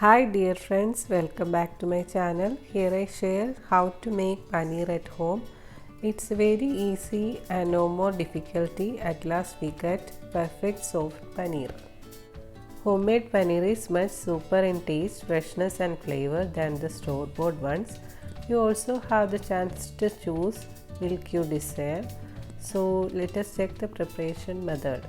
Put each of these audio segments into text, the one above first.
Hi dear friends, welcome back to my channel. Here I share how to make paneer at home. It's very easy and no more difficulty. At last we get perfect soft paneer. Homemade paneer is much super in taste, freshness and flavor than the store-bought ones. You also have the chance to choose milk you desire. So let us check the preparation method.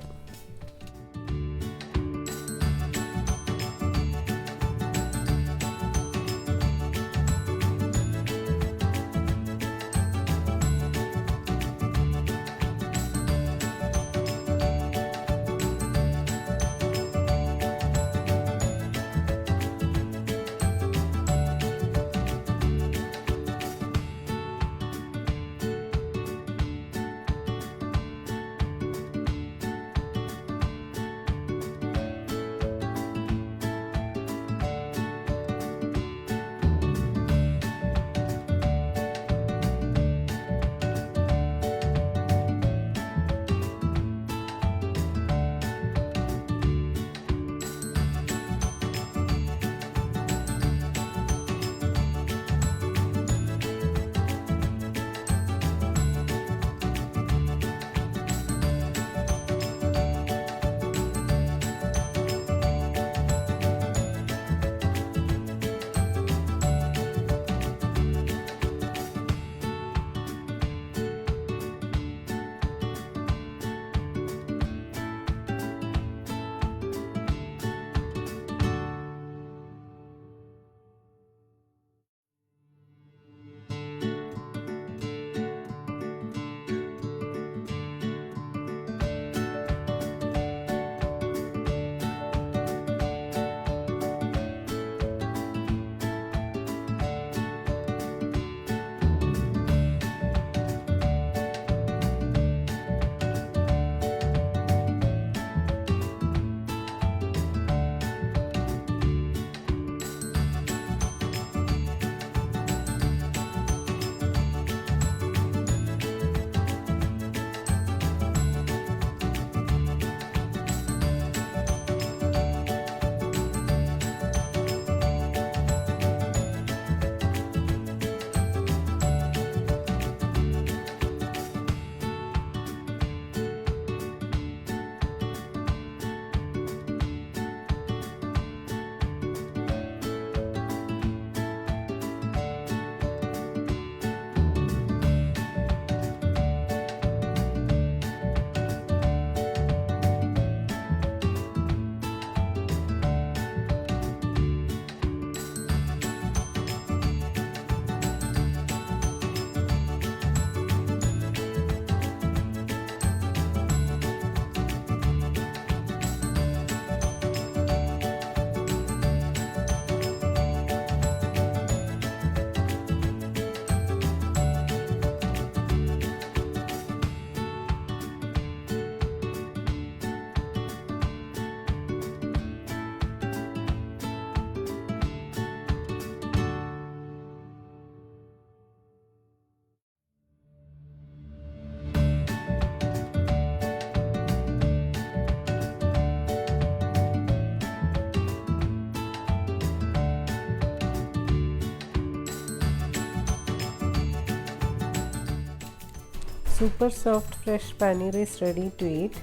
Super soft fresh paneer is ready to eat.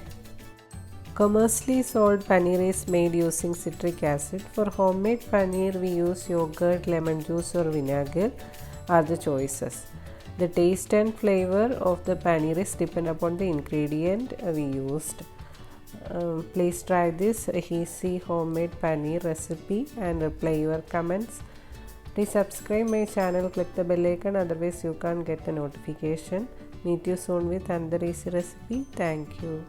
Commercially sold paneer is made using citric acid. For homemade paneer we use yogurt, lemon juice or vinegar are the choices. The taste and flavor of the paneer is depend upon the ingredient we used. Please try this easy homemade paneer recipe and reply your comments. Please subscribe my channel, click the bell icon, otherwise you can't get the notification. Meet you soon with another easy recipe. Thank you.